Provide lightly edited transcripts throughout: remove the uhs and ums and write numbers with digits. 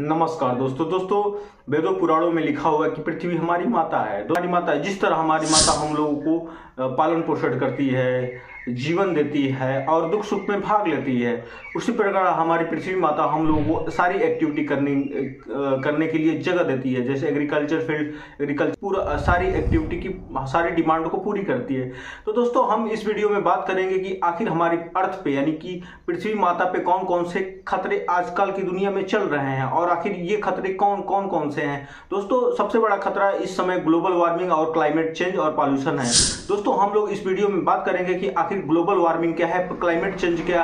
नमस्कार दोस्तों वेदों पुराणों में लिखा हुआ है कि पृथ्वी हमारी माता है। हमारी माता है, जिस तरह हमारी माता हम लोगों को पालन पोषण करती है, जीवन देती है और दुख सुख में भाग लेती है, उसी प्रकार हमारी पृथ्वी माता हम लोगों को सारी एक्टिविटी करने के लिए जगह देती है। जैसे एग्रीकल्चर फील्ड, एग्रीकल्चर पूरा सारी एक्टिविटी की सारी डिमांड को पूरी करती है। तो दोस्तों हम इस वीडियो में बात करेंगे कि आखिर हमारी अर्थ पे यानी कि पृथ्वी माता पे कौन कौन से खतरे आजकल की दुनिया में चल रहे हैं और आखिर ये खतरे कौन से हैं। दोस्तों सबसे बड़ा खतरा इस समय ग्लोबल वार्मिंग और क्लाइमेट चेंज और पॉल्यूशन है। दोस्तों हम लोग इस वीडियो में बात करेंगे कि आखिर ग्लोबल वार्मिंग क्या है, क्लाइमेट चेंज क्या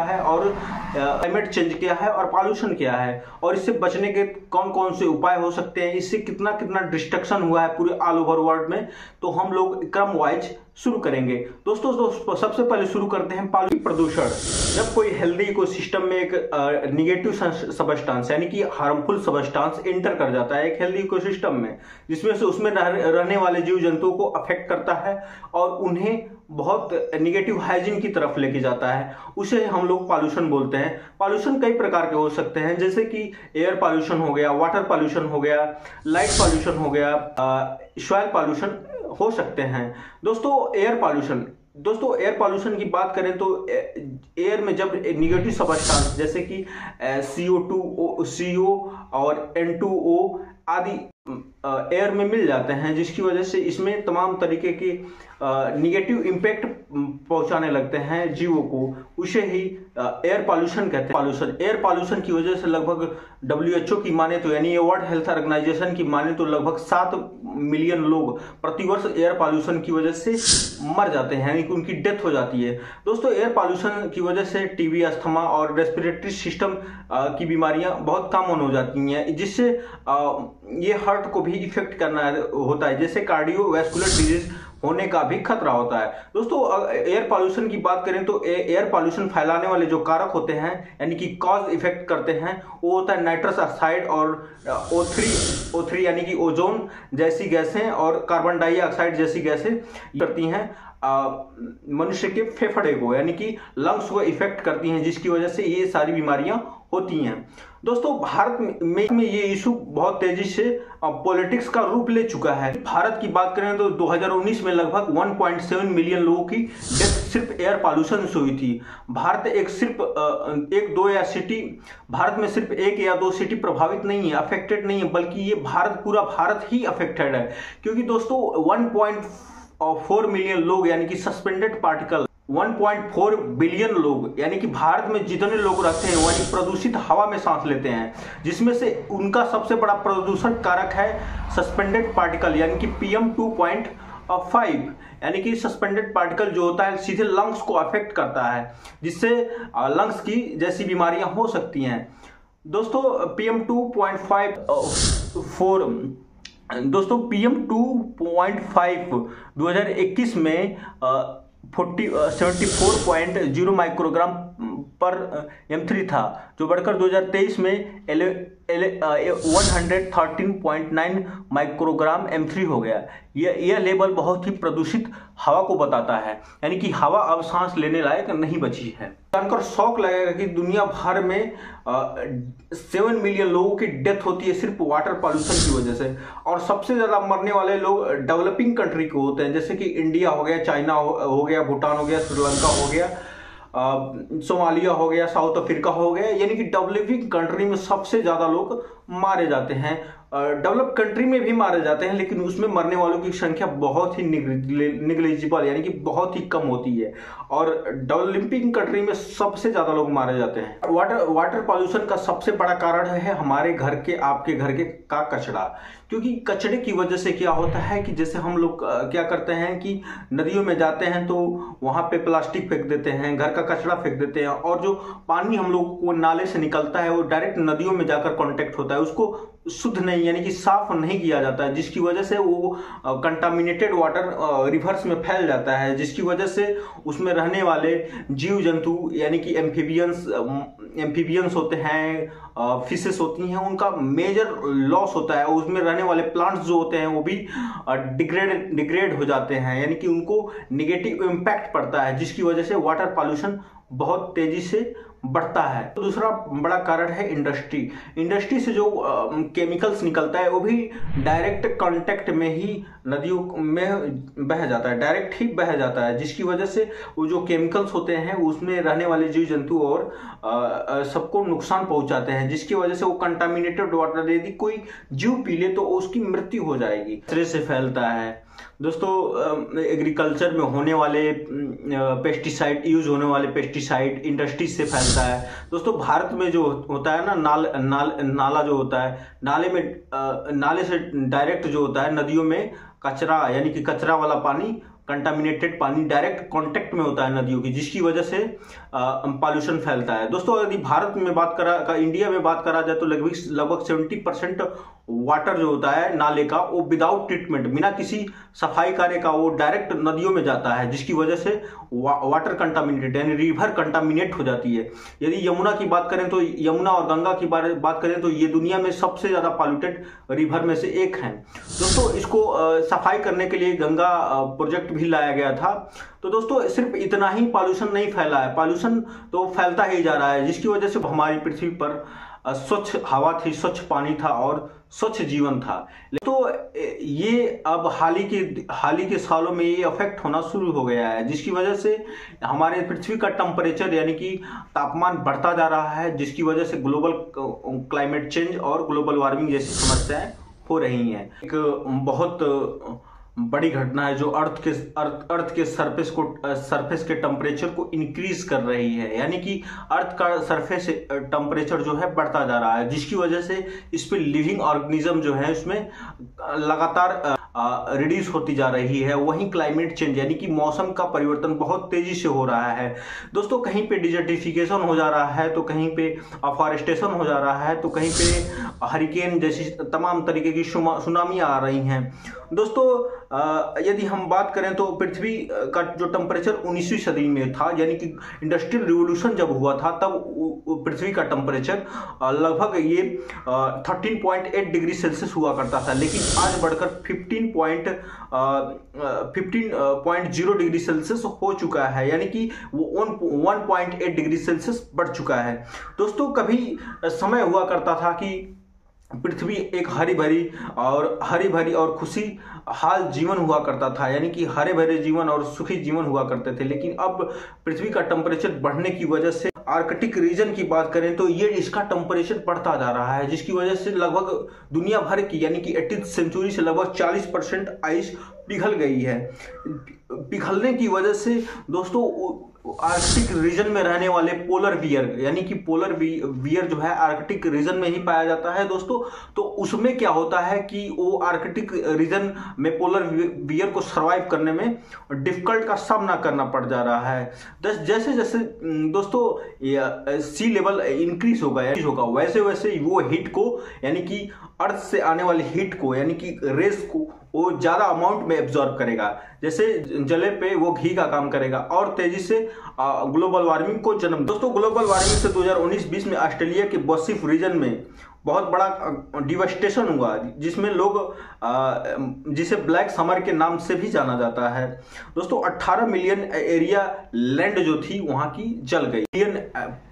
है और पॉल्यूशन क्या है और इससे बचने के कौन कौन से उपाय हो सकते हैं, इससे कितना डिस्ट्रक्शन हुआ है पूरे ऑल ओवर वर्ल्ड में। तो हम लोग क्रम वाइज शुरू करेंगे। दोस्तों सबसे पहले शुरू करते हैं प्रदूषण। जब कोई हेल्दी इकोसिस्टम में एक निगेटिव सबस्टांस यानी कि हार्मफुल सबस्टांस एंटर कर जाता है एक हेल्दी इकोसिस्टम में, जिसमें से उसमें रहने वाले जीव जंतुओं को अफेक्ट करता है और उन्हें बहुत निगेटिव हाइजीन की तरफ लेके जाता है, उसे हम लोग पॉल्यूशन बोलते हैं। पॉल्यूशन कई प्रकार के हो सकते हैं, जैसे कि एयर पॉल्यूशन हो गया, वाटर पॉल्यूशन हो गया, लाइट पॉल्यूशन हो गया, सॉइल पॉल्यूशन हो सकते हैं। दोस्तों एयर पॉल्यूशन की बात करें तो एयर में जब निगेटिव सबस्टांस जैसे कि CO2, CO और N2O आदि एयर में मिल जाते हैं, जिसकी वजह से इसमें तमाम तरीके के निगेटिव इम्पैक्ट पहुंचाने लगते हैं जीवों को, उसे ही एयर पॉल्यूशन कहते हैं। एयर पॉल्यूशन की वजह से लगभग WHO की माने तो यानी वर्ल्ड हेल्थ ऑर्गेनाइजेशन की माने तो लगभग 7 मिलियन लोग प्रतिवर्ष एयर पॉल्यूशन की वजह से मर जाते हैं, यानी कि उनकी डेथ हो जाती है। दोस्तों एयर पॉल्यूशन की वजह से टीबी, अस्थमा और रेस्पिरेटरी सिस्टम की बीमारियां बहुत कॉमन हो जाती हैं, जिससे ये हार्ट को भी इफेक्ट करना होता है, जैसे कार्डियोवैस्कुलर डिजीज होने का भी खतरा होता है। दोस्तों एयर पॉल्यूशन की बात करें तो एयर पॉल्यूशन फैलाने वाले जो कारक होते हैं यानी कि कॉज इफेक्ट करते हैं, वो होता है नाइट्रस ऑक्साइड और O3 यानी कि ओजोन जैसी गैसें और कार्बन डाइऑक्साइड जैसी गैसें करती हैं मनुष्य के फेफड़े को यानी कि लंग्स को इफेक्ट करती हैं, जिसकी वजह से ये सारी बीमारियां होती हैं। दोस्तों भारत में ये इशू बहुत तेजी से पॉलिटिक्स का रूप ले चुका है। भारत की बात करें तो 2019 में लगभग 1.7 मिलियन लोगों की डेथ सिर्फ एयर पॉल्यूशन से हुई थी। भारत भारत में सिर्फ एक या दो सिटी प्रभावित नहीं है, अफेक्टेड नहीं है, बल्कि ये पूरा भारत ही अफेक्टेड है, क्योंकि दोस्तों 1.4 मिलियन लोग यानी कि सस्पेंडेड पार्टिकल 1.4 बिलियन लोग यानी कि भारत में जितने लोग रहते हैं यानी प्रदूषित हवा में सांस लेते हैं, जिसमें से उनका सबसे बड़ा प्रदूषण कारक है सस्पेंडेड पार्टिकल यानी कि PM 2.5 यानी कि सस्पेंडेड पार्टिकल जो होता है सीधे लंग्स को अफेक्ट करता है, जिससे लंग्स की जैसी बीमारियां हो सकती हैं। दोस्तों PM 2.5 2021 में 74.0 माइक्रोग्राम पर M3 था, जो बढ़कर 2023 में 113.9 माइक्रोग्राम M3 हो गया। यह लेवल बहुत ही प्रदूषित हवा को बताता है, यानी कि हवा अब सांस लेने लायक नहीं बची है। जानकर शौक लगेगा कि दुनिया भर में 7 मिलियन लोगों की डेथ होती है सिर्फ वाटर पॉल्यूशन की वजह से, और सबसे ज्यादा मरने वाले लोग डेवलपिंग कंट्री को होते हैं, जैसे कि इंडिया हो गया, चाइना हो गया, भूटान हो गया, श्रीलंका हो गया, सोमालिया हो गया, साउथ अफ्रीका हो गया, यानी कि डेवलपिंग कंट्री में सबसे ज्यादा लोग मारे जाते हैं। डेवलप कंट्री में भी मारे जाते हैं, लेकिन उसमें मरने वालों की संख्या बहुत ही निग्लिजिबल यानी कि बहुत ही कम होती है, और डेवलपिंग कंट्री में सबसे ज्यादा लोग मारे जाते हैं। वाटर पॉल्यूशन का सबसे बड़ा कारण है हमारे घर के, आपके घर के का कचरा, क्योंकि कचरे की वजह से क्या होता है कि जैसे हम लोग क्या करते हैं कि नदियों में जाते हैं तो वहां पे प्लास्टिक फेंक देते हैं, घर का कचरा फेंक देते हैं, और जो पानी हम लोग को नाले से निकलता है वो डायरेक्ट नदियों में जाकर कांटेक्ट होता है, उसको शुद्ध नहीं यानी कि साफ नहीं किया जाता है, जिसकी वजह से वो कंटामिनेटेड वाटर रिवर्स में फैल जाता है, जिसकी वजह से उसमें रहने वाले जीव जंतु यानी कि एम्फीबियंस होते हैं, फिशेस होती हैं, उनका मेजर लॉस होता है। उसमें रहने वाले प्लांट्स जो होते हैं वो भी डिग्रेड हो जाते हैं, यानी कि उनको नेगेटिव इम्पैक्ट पड़ता है, जिसकी वजह से वाटर पॉल्यूशन बहुत तेजी से बढ़ता है। तो दूसरा बड़ा कारण है इंडस्ट्री। इंडस्ट्री से जो केमिकल्स निकलता है वो भी डायरेक्ट कांटेक्ट में ही नदियों में बह जाता है, डायरेक्ट ही बह जाता है, जिसकी वजह से वो जो केमिकल्स होते हैं उसमें रहने वाले जीव जंतु और सबको नुकसान पहुंचाते हैं, जिसकी वजह से वो कंटामिनेटेड वाटर यदि कोई जीव पी ले तो उसकी मृत्यु हो जाएगी। कचरे से फैलता है दोस्तों, एग्रीकल्चर में होने वाले पेस्टिसाइड, यूज होने वाले पेस्टिसाइड इंडस्ट्री से फैलता है। दोस्तों भारत में जो होता है ना नाला जो होता है, नाले से डायरेक्ट जो होता है नदियों में कचरा, यानी कि कचरा वाला पानी, कंटामिनेटेड पानी डायरेक्ट कांटेक्ट में होता है नदियों की, जिसकी वजह से पॉल्यूशन फैलता है। दोस्तों यदि भारत में इंडिया में बात करा जाए तो लगभग 70% वाटर जो होता है नाले का वो विदाउट ट्रीटमेंट, बिना किसी सफाई कार्य का वो डायरेक्ट नदियों में जाता है, जिसकी वजह से वाटर कंटामिनेटेड यानी रिवर कंटामिनेट हो जाती है। यदि यमुना की बात करें तो यमुना और गंगा की बात करें तो ये दुनिया में सबसे ज्यादा पॉल्यूटेड रिवर में से एक है। दोस्तों इसको सफाई करने के लिए गंगा प्रोजेक्ट भी लाया गया था। तो दोस्तों सिर्फ इतना ही पॉल्यूशन नहीं फैला है, पॉल्यूशन तो फैलता ही जा रहा है, जिसकी वजह से हमारी पृथ्वी पर स्वच्छ हवा थी, स्वच्छ पानी था और स्वच्छ जीवन था। तो ये अब हाल ही के सालों में ये अफेक्ट होना शुरू हो गया है, जिसकी वजह से हमारे पृथ्वी का टेम्परेचर यानी कि तापमान बढ़ता जा रहा है, जिसकी वजह से ग्लोबल क्लाइमेट चेंज और ग्लोबल वार्मिंग जैसी समस्याएं हो रही हैं। एक बहुत बड़ी घटना है जो अर्थ के सरफेस के टेम्परेचर को इंक्रीज कर रही है, यानी कि अर्थ का सरफेस टेम्परेचर जो है बढ़ता जा रहा है, जिसकी वजह से इस पे लिविंग ऑर्गेनिज्म जो है उसमें लगातार रिड्यूस होती जा रही है। वहीं क्लाइमेट चेंज यानी कि मौसम का परिवर्तन बहुत तेजी से हो रहा है। दोस्तों कहीं पे डिजर्टिफिकेशन हो जा रहा है, तो कहीं पे अफॉरेस्टेशन हो जा रहा है, तो कहीं पे हरिकेन जैसी तमाम तरीके की सुनामी आ रही हैं। दोस्तों यदि हम बात करें तो पृथ्वी का जो टेम्परेचर 19वीं सदी में था, यानी कि इंडस्ट्रियल रिवोल्यूशन जब हुआ था तब पृथ्वी का टेम्परेचर लगभग ये 13.8 डिग्री सेल्सियस हुआ करता था, लेकिन आज बढ़कर 15.0 डिग्री सेल्सियस हो चुका है, यानी कि वो 1.8 डिग्री सेल्सियस बढ़ चुका है। दोस्तों कभी समय हुआ करता था कि पृथ्वी एक हरी भरी और खुशहाल जीवन हुआ करता था, यानी कि हरे भरे जीवन और सुखी जीवन हुआ करते थे, लेकिन अब पृथ्वी का टेम्परेचर बढ़ने की वजह से आर्कटिक रीजन की बात करें तो ये इसका टेम्परेचर बढ़ता जा रहा है, जिसकी वजह से लगभग दुनिया भर की यानी कि 18वीं सेंचुरी से लगभग 40% आइस पिघल गई है। पिघलने की वजह से दोस्तों आर्कटिक रीजन में रहने वाले पोलर बियर, यानी कि पोलर बियर जो है आर्कटिक रीजन में ही पाया जाता है दोस्तों। तो उसमें क्या होता है कि वो आर्कटिक रीजन में पोलर बियर को सरवाइव करने में डिफिकल्ट का सामना करना पड़ जा रहा है। जैसे जैसे दोस्तों सी लेवल इंक्रीज होगा वैसे वैसे वो हीट को, यानी कि अर्थ से आने वाली हीट को, यानी कि रेस को वो ज्यादा अमाउंट में एब्जॉर्ब करेगा, जैसे जले पे वो घी का काम करेगा और तेजी से ग्लोबल वार्मिंग को जन्म। दोस्तों ग्लोबल वार्मिंग से 2019-20 में ऑस्ट्रेलिया के पसिफिक रीजन में बहुत बड़ा डिवास्टेशन हुआ, जिसमें लोग जिसे ब्लैक समर के नाम से भी जाना जाता है। दोस्तों 18 मिलियन एरिया लैंड जो थी वहां की जल गई,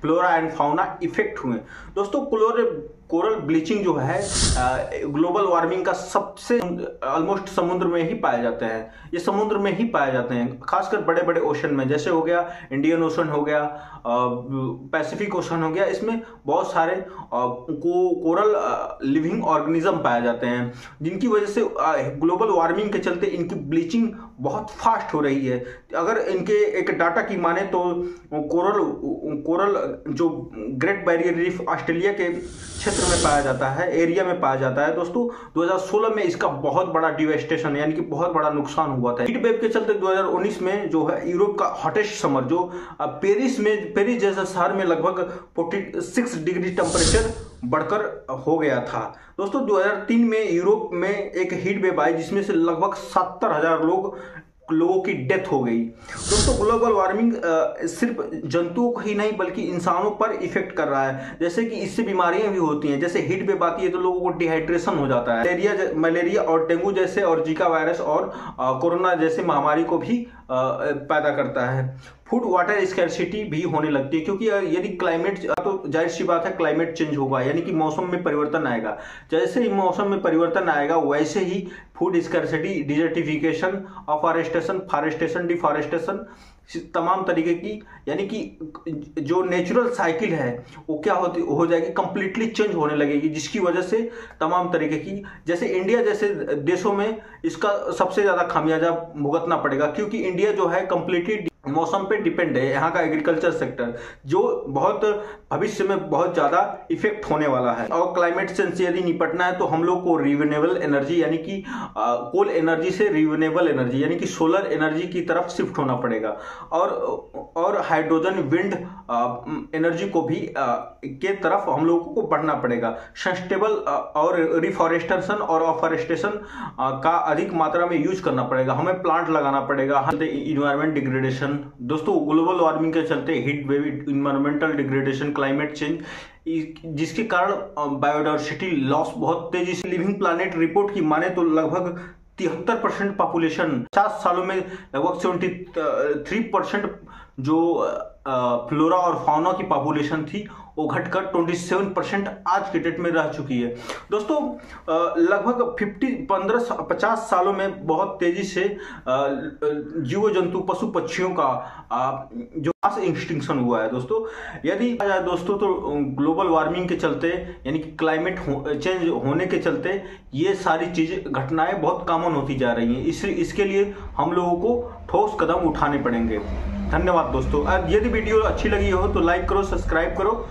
फ्लोरा एंड फाउना इफेक्ट हुए। दोस्तों कोरल ब्लीचिंग जो है ग्लोबल वार्मिंग का सबसे ऑलमोस्ट समुद्र में ही पाए जाते हैं, ये समुद्र में ही पाए जाते हैं, खासकर बड़े बड़े ओशन में, जैसे हो गया इंडियन ओशन हो गया, पैसिफिक ओशन हो गया। इसमें बहुत सारे कोरल लिविंग ऑर्गेनिज्म पाए जाते हैं, जिनकी वजह से ग्लोबल वार्मिंग के चलते इनकी ब्लीचिंग बहुत फास्ट हो रही है। अगर इनके एक डाटा की माने तो कोरल जो ग्रेट बैरियर रीफ ऑस्ट्रेलिया के क्षेत्र में पाया जाता है, एरिया में पाया जाता है। दोस्तों 2016 में इसका बहुत बड़ा डिवेस्टेशन यानी कि बहुत बड़ा नुकसान हुआ था। हीट वेव के चलते 2019 में जो है यूरोप का हॉटेस्ट समर जो पेरिस जैसा शहर में लगभग 46 डिग्री टेम्परेचर बढ़कर हो गया था। दोस्तों 2003 में यूरोप में एक हीट वेव आई जिसमें से लगभग 70,000 लोगों की डेथ हो गई। दोस्तों ग्लोबल वार्मिंग सिर्फ जंतुओं को ही नहीं बल्कि इंसानों पर इफेक्ट कर रहा है, जैसे कि इससे बीमारियां भी होती हैं, जैसे हीट वेव आती है तो लोगों को डिहाइड्रेशन हो जाता है, मलेरिया और डेंगू जैसे और जीका वायरस और कोरोना जैसे महामारी को भी पैदा करता है। फूड वाटर स्कैरसिटी भी होने लगती है, क्योंकि यदि क्लाइमेट, तो जाहिर सी बात है क्लाइमेट चेंज होगा, यानी कि मौसम में परिवर्तन आएगा। जैसे ही मौसम में परिवर्तन आएगा वैसे ही food scarcity, desertification, forestation, deforestation, तमाम तरीके की, यानी कि जो नेचुरल साइकिल है वो क्या हो जाएगी, कंप्लीटली चेंज होने लगेगी, जिसकी वजह से तमाम तरीके की, जैसे इंडिया जैसे देशों में इसका सबसे ज्यादा खामियाजा भुगतना पड़ेगा, क्योंकि इंडिया जो है कंप्लीटली मौसम पे डिपेंड है। यहाँ का एग्रीकल्चर सेक्टर जो बहुत भविष्य में बहुत ज्यादा इफेक्ट होने वाला है। और क्लाइमेट चेंज से यदि निपटना है तो हम लोग को रिन्यूएबल एनर्जी, यानी कि कोल एनर्जी से रिन्यूएबल एनर्जी यानी कि सोलर एनर्जी की तरफ शिफ्ट होना पड़ेगा, और हाइड्रोजन, विंड एनर्जी को भी के तरफ हम लोगों को बढ़ना पड़ेगा। सस्टेनेबल और रिफॉरेस्टेशन और अफॉरेस्टेशन का अधिक मात्रा में यूज करना पड़ेगा, हमें प्लांट लगाना पड़ेगा। इन्वायरमेंट डिग्रेडेशन दोस्तों, ग्लोबल वार्मिंग के चलते heat wave, environmental degradation, climate change, जिसके कारण बायोडाइवर्सिटी लॉस बहुत तेजी से। लिविंग प्लैनेट रिपोर्ट की माने तो लगभग 73% पॉपुलेशन 50 सालों में, लगभग 73% जो फ्लोरा और फाउना की पॉपुलेशन थी वो घटकर 27% आज के डेट में रह चुकी है। दोस्तों लगभग 50 सालों में बहुत तेजी से जीव जंतु, पशु पक्षियों का जो मास एक्सटिंक्शन हुआ है। दोस्तों यदि दोस्तों तो ग्लोबल वार्मिंग के चलते, यानी कि क्लाइमेट चेंज होने के चलते ये सारी चीजें, घटनाएं बहुत कॉमन होती जा रही हैं। इसके लिए हम लोगों को ठोस कदम उठाने पड़ेंगे। धन्यवाद दोस्तों। यदि वीडियो अच्छी लगी हो तो लाइक करो, सब्सक्राइब करो।